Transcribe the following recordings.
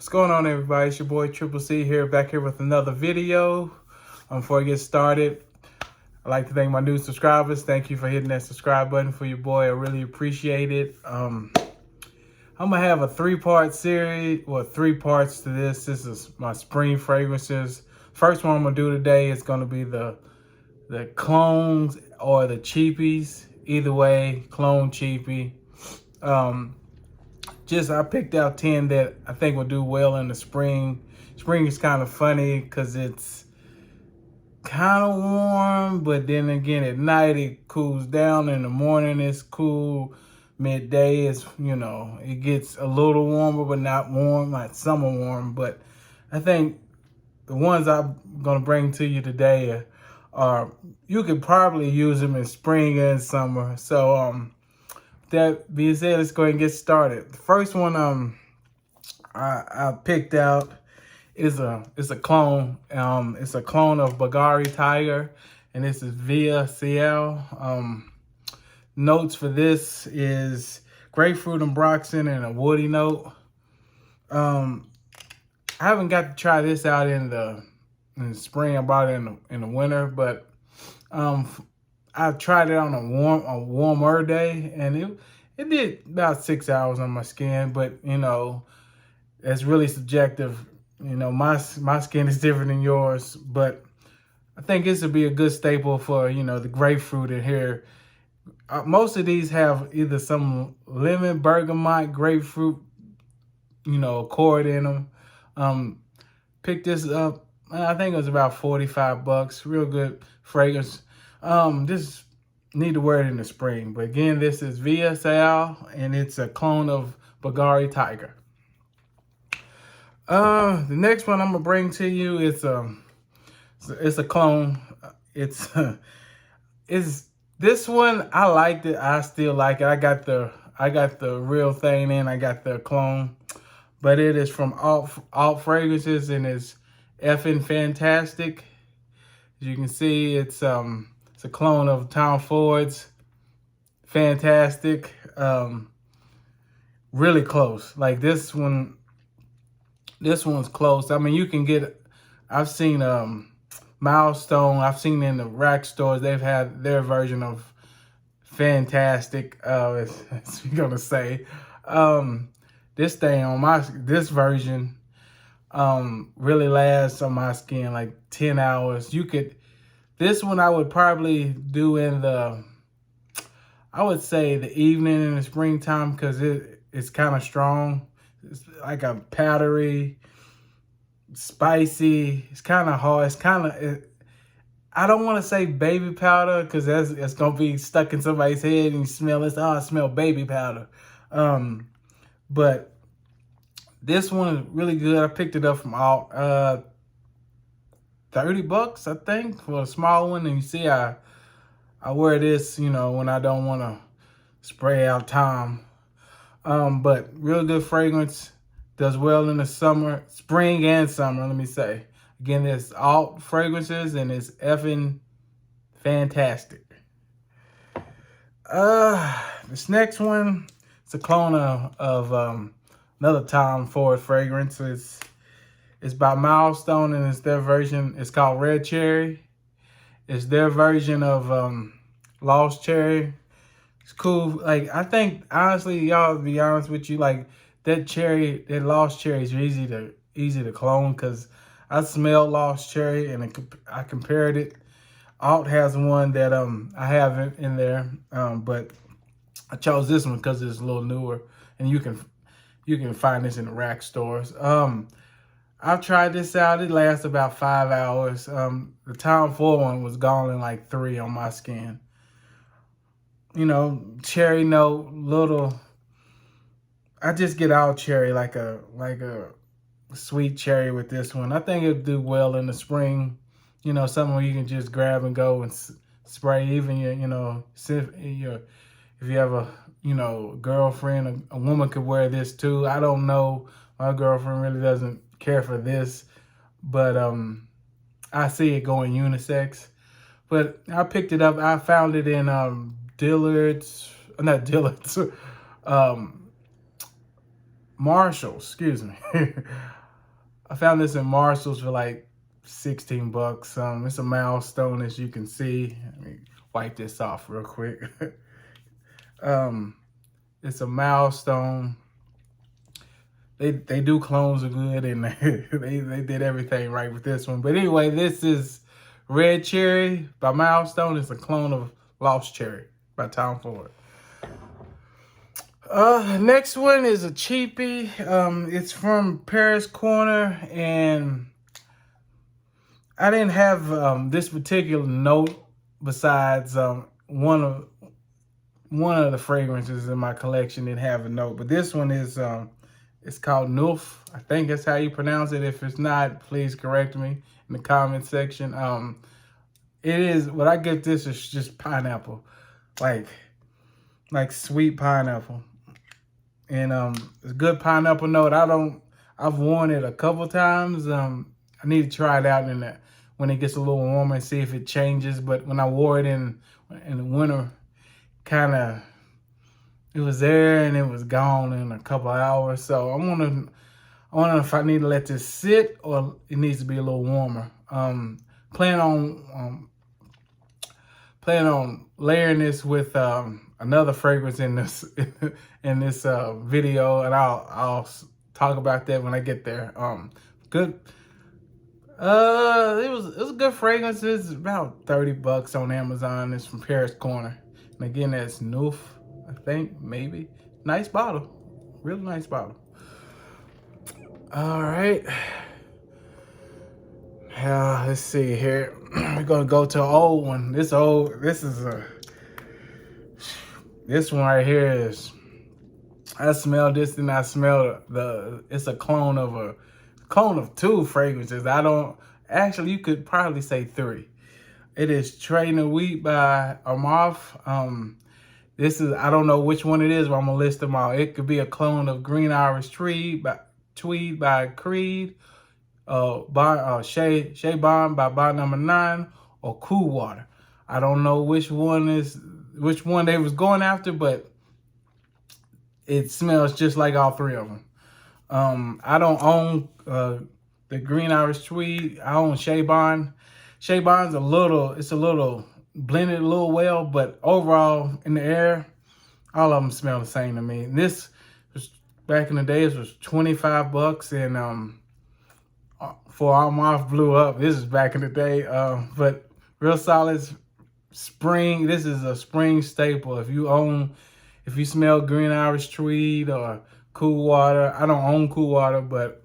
What's going on, everybody? It's your boy Triple C here, back here with another video. Before I get started, I'd like to thank my new subscribers. Thank you for hitting that subscribe button for your boy. I really appreciate it. I'm gonna have a three-part series, well, three parts to this. This is my spring fragrances. First one I'm gonna do today is gonna be the clones or the cheapies. Either way, clone, cheapie. I picked out 10 that I think will do well in the spring. Spring is kind of funny because it's kind of warm, but then again at night it cools down. In the morning it's cool. Midday is, it gets a little warmer, but not warm, like summer warm. But I think the ones I'm going to bring to you today are, you could probably use them in spring and summer. So, that being said, let's go ahead and get started. The first one I picked out is a clone. It's a clone of Bulgari Tiger, and this is via CL. Notes for this is grapefruit and broxin and a woody note. I haven't got to try this out in the spring. I bought it in the winter, but I tried it on a warmer day, and it did about 6 hours on my skin. But it's really subjective. My skin is different than yours, but I think this would be a good staple for the grapefruit in here. Most of these have either some lemon, bergamot, grapefruit, accord in them. Picked this up. I think it was about $45. Real good fragrance. Just need to wear it in the spring. But again, this is VSL, and it's a clone of Bulgari Tiger. The next one I'm gonna bring to you is it's a clone. It's this one, I liked it. I still like it. I got the real thing in. I got the clone, but it is from Alt Fragrances, and it's effing fantastic. As you can see, it's a clone of Tom Ford's. Fantastic. Really close. Like this one's close. I mean, you can get, I've seen Milestone, I've seen in the rack stores, they've had their version of fantastic, as you're gonna say. This thing on this version really lasts on my skin like 10 hours. This one I would probably do in I would say the evening in the springtime, because it's kind of strong. It's like a powdery, spicy. It's kind of hard. It's kind of, I don't want to say baby powder, because that's going to be stuck in somebody's head and you smell it. Oh, I smell baby powder. But this one is really good. I picked it up from Alt. $30, I think, for a small one. And you see, I wear this, when I don't want to spray out Tom. But real good fragrance. Does well in the summer, spring and summer, let me say. Again, it's Alt Fragrances, and it's effing fantastic. This next one, it's a clone of another Tom Ford fragrance. It's by Milestone, and it's their version. It's called Red Cherry. It's their version of Lost Cherry. It's cool. Like, I think, honestly, y'all, to be honest with you, like, that Lost Cherry is easy to clone, because I smelled Lost Cherry and I compared it. Alt has one that I have in there, but I chose this one because it's a little newer, and you can find this in the rack stores. I've tried this out. It lasts about 5 hours. The Tom Ford one was gone in like 3 on my skin. Cherry note, little. I just get all cherry, like a sweet cherry with this one. I think it'll do well in the spring. Something where you can just grab and go and spray. Even if you have a girlfriend, a woman could wear this too. I don't know. My girlfriend really doesn't care for this, but I see it going unisex. But I picked it up. I found it in Marshalls, excuse me. I found this in Marshalls for like 16 bucks. It's a milestone, as you can see. Let me wipe this off real quick. It's a milestone. They do clones are good, and they did everything right with this one. But anyway, this is Red Cherry by Milestone. It's a clone of Lost Cherry by Tom Ford. Next one is a Cheapie. It's from Paris Corner, and I didn't have this particular note besides one of the fragrances in my collection didn't have a note, but this one is it's called Noof. I think that's how you pronounce it. If it's not, please correct me in the comment section. It is, what I get this is just pineapple, like sweet pineapple, and it's a good pineapple note. I've worn it a couple times. I need to try it out when it gets a little warmer and see if it changes. But when I wore it in the winter, it was there and it was gone in a couple hours. So I wonder if I need to let this sit or it needs to be a little warmer. Plan on layering this with another fragrance in this video, and I'll talk about that when I get there. Good. It was a good fragrance. It's about 30 bucks on Amazon. It's from Paris Corner. And again, that's Noof, I think, maybe. Nice bottle. Real nice bottle. All right. Let's see here. We're gonna go to an old one. This one right here is, I smell this and I smell it's a clone of two fragrances. You could probably say three. It is Weat by Armaf. This is, I don't know which one it is, but I'm gonna list them all. It could be a clone of Green Irish Tweed by Creed, Shea Bond by Bond Number 9, or Cool Water. I don't know which one they was going after, but it smells just like all three of them. I don't own the Green Irish Tweed. I own Shea Bond. Shea Bond's a little blended a little well, but overall in the air, all of them smell the same to me. This was back in the days was 25 bucks, and for Armaf blew up. This is back in the day, but real solid spring. This is a spring staple. If you smell Green Irish Tweed or Cool Water, I don't own Cool Water,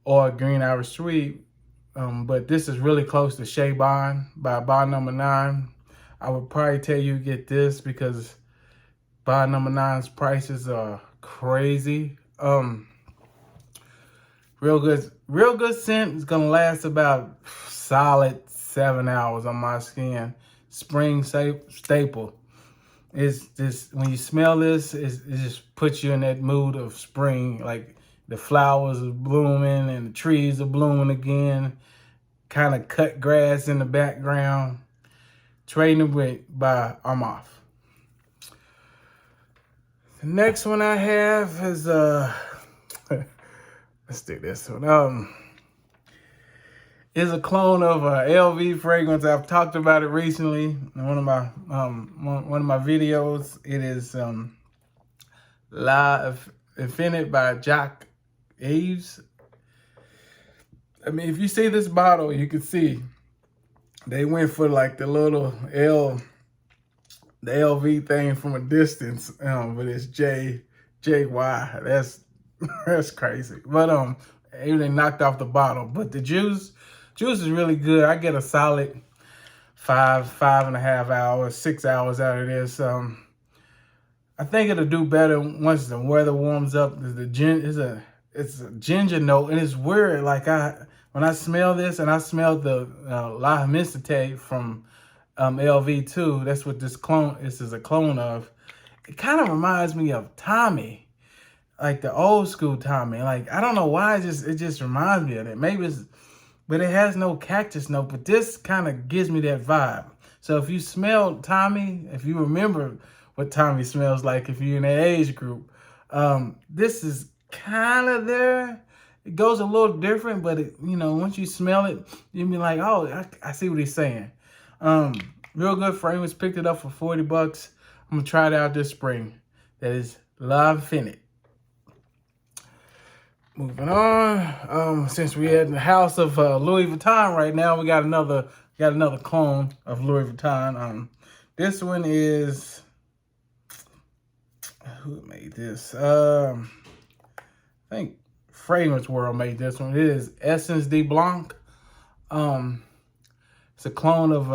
or Green Irish Tweed. But this is really close to Shea Bond by Bond Number 9. I would probably tell you get this because Bond Number 9's prices are crazy. Real good scent. It's gonna last about solid 7 hours on my skin. Spring staple. It's just, when you smell this, it just puts you in that mood of spring, like the flowers are blooming and the trees are blooming again. Kind of cut grass in the background. Trading Weat by Armaf. The next one I have is let's do this one. Is a clone of a LV fragrance. I've talked about it recently in one of my videos. It is Finite by Jacques Yves. I mean, if you see this bottle, you can see they went for like the little the LV thing from a distance, but it's JY. That's crazy. But they knocked off the bottle. But the juice is really good. I get a solid 5.5 hours, 6 hours out of this. I think it'll do better once the weather warms up. It's a ginger note, and it's weird. Like when I smell this, and I smell the La Mystique from LV too. That's what this is a clone of. It kind of reminds me of Tommy, like the old school Tommy. Like I don't know why, it just reminds me of that. Maybe but it has no cactus note. But this kind of gives me that vibe. So if you smell Tommy, if you remember what Tommy smells like, if you're in that age group, this is kind of there. It goes a little different, but it, you know, once you smell it, you'll be like, oh, I see what he's saying. Real good fragrance. Picked it up for 40 bucks. I'm gonna try it out this spring. That is Finite. Moving on. Since we're in the house of Louis Vuitton right now, we got another clone of Louis Vuitton. This one is, who made this? I think Fragrance World made this one. It is Essence de Blanc. It's a clone of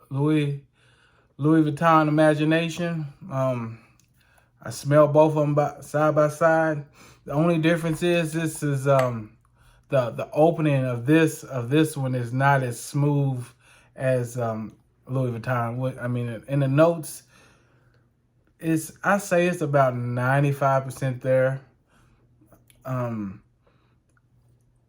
Louis Vuitton Imagination. I smell both of them side by side. The only difference is this is the opening of this one is not as smooth as Louis Vuitton. I mean, in the notes, I say it's about 95% there.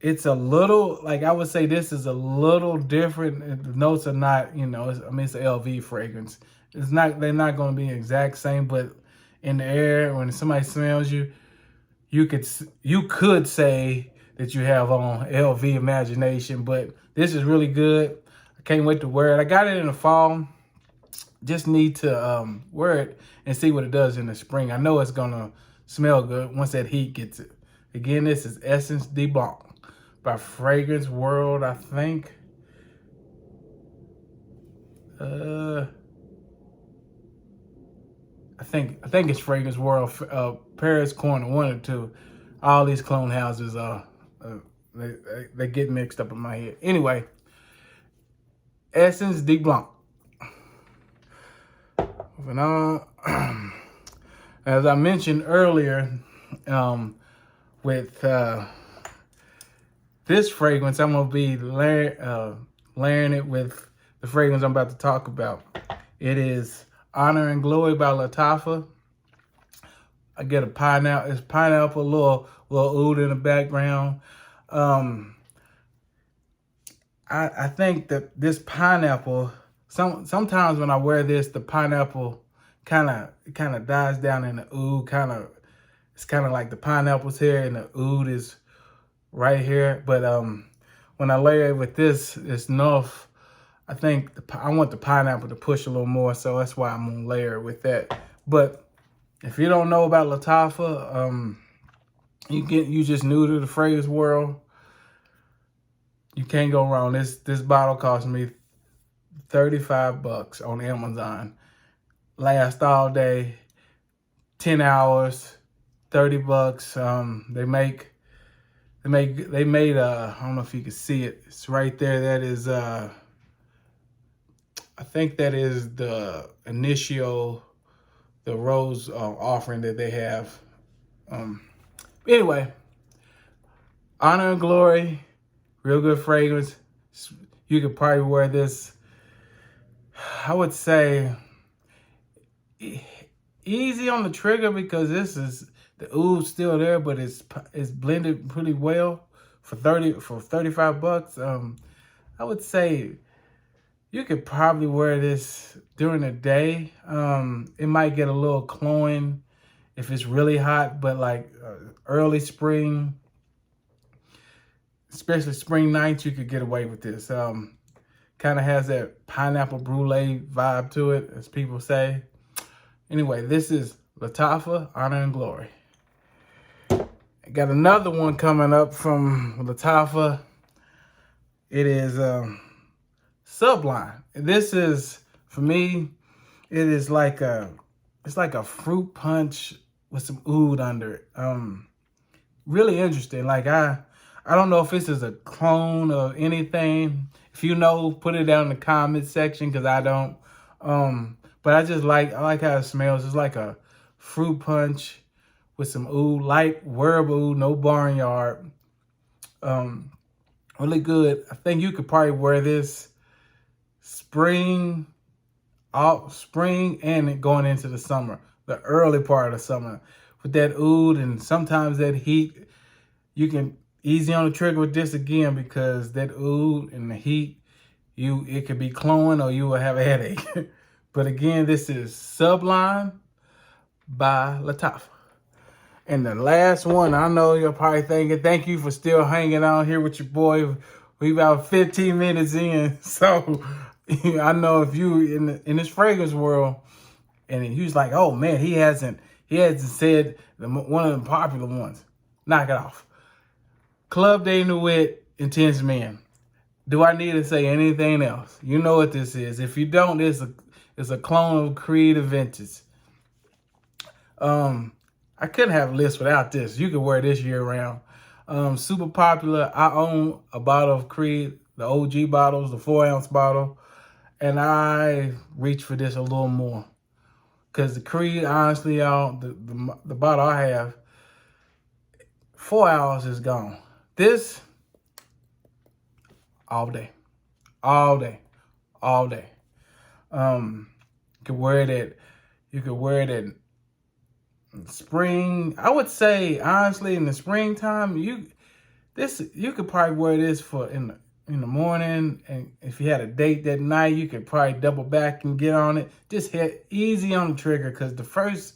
It's a little, like, I would say this is a little different. The notes are not, you know, it's an LV fragrance. It's not, they're not going to be exact same, but in the air, when somebody smells you, you could say that you have on LV Imagination, but this is really good. I can't wait to wear it. I got it in the fall. Just need to wear it and see what it does in the spring. I know it's gonna smell good once that heat gets it. Again, this is Essence de Blanc by Fragrance World, I think. I think it's Fragrance World, Paris Corner 1 or 2. All these clone houses they get mixed up in my head. Anyway, Essence de Blanc. Moving on. As I mentioned earlier, with this fragrance, I'm gonna be layering it with the fragrance I'm about to talk about. It is Honor and Glory by Lattafa. I get a pineapple. It's pineapple, little oud in the background. I think that this pineapple. Sometimes when I wear this, the pineapple kind of dies down in the oud. It's kind of like the pineapple's here and the oud is right here. But when I layer it with this North, I think I want the pineapple to push a little more, so that's why I'm gonna layer it with that. But if you don't know about Lattafa, you just new to the fragrance world, you can't go wrong. This bottle cost me 35 bucks on Amazon. Last all day, 10 hours, 30 bucks. They made I don't know if you can see it. It's right there. That is I think that is the initial, the rose offering that they have. Anyway, Honor and Glory, real good fragrance. You could probably wear this, I would say, easy on the trigger because this is, the oud's still there, but it's blended pretty well for 35 bucks. I would say you could probably wear this during the day. It might get a little cloying if it's really hot, but like early spring, especially spring nights, you could get away with this. Kind of has that pineapple brulee vibe to it, as people say. Anyway, this is Lattafa, Honor and Glory. I got another one coming up from Lattafa. It is Subline. This is, for me, it is like it's like a fruit punch with some oud under it. Really interesting. Like I don't know if this is a clone or anything. If you know, put it down in the comment section because I don't. But I like how it smells. It's like a fruit punch with some oud, light herb oud, no barnyard. Really good. I think you could probably wear this spring and going into the summer, the early part of summer, with that oud and sometimes that heat. You can easy on the trigger with this again because that oud and the heat, it could be cloying or you will have a headache. But again, this is Subline by Lattafa. And the last one, I know you're probably thinking, thank you for still hanging out here with your boy. We about 15 minutes in. So I know if you in this fragrance world, and he was like, oh man, he hasn't said one of the popular ones. Knock it off. Club Day in the Weat, Intense Man. Do I need to say anything else? You know what this is. If you don't, it's a clone of Creed Adventures. I couldn't have a list without this. You could wear this year round. Super popular. I own a bottle of Creed, the OG bottles, the 4-ounce bottle, and I reach for this a little more. Because the Creed, honestly, y'all, the bottle I have, 4 hours is gone. This, all day. All day. All day. You could wear it at spring. I would say, honestly, in the springtime, you could probably wear this for in the morning, and if you had a date that night, you could probably double back and get on it. Just hit easy on the trigger, because the first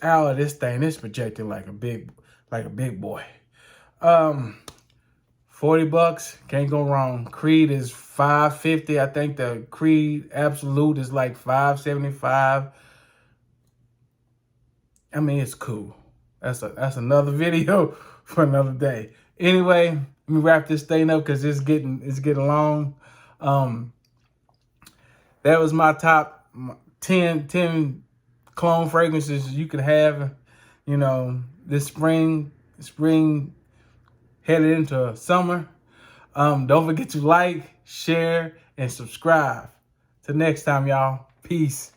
hour of this thing, it's projected like a big boy. $40, can't go wrong. Creed is $5.50. I think the Creed Absolute is like $5.75. I mean, it's cool. That's another video for another day. Anyway, let me wrap this thing up because it's getting long. That was my top 10 clone fragrances you could have, this spring headed into summer. Don't forget to like, share, and subscribe. Till next time, y'all. Peace.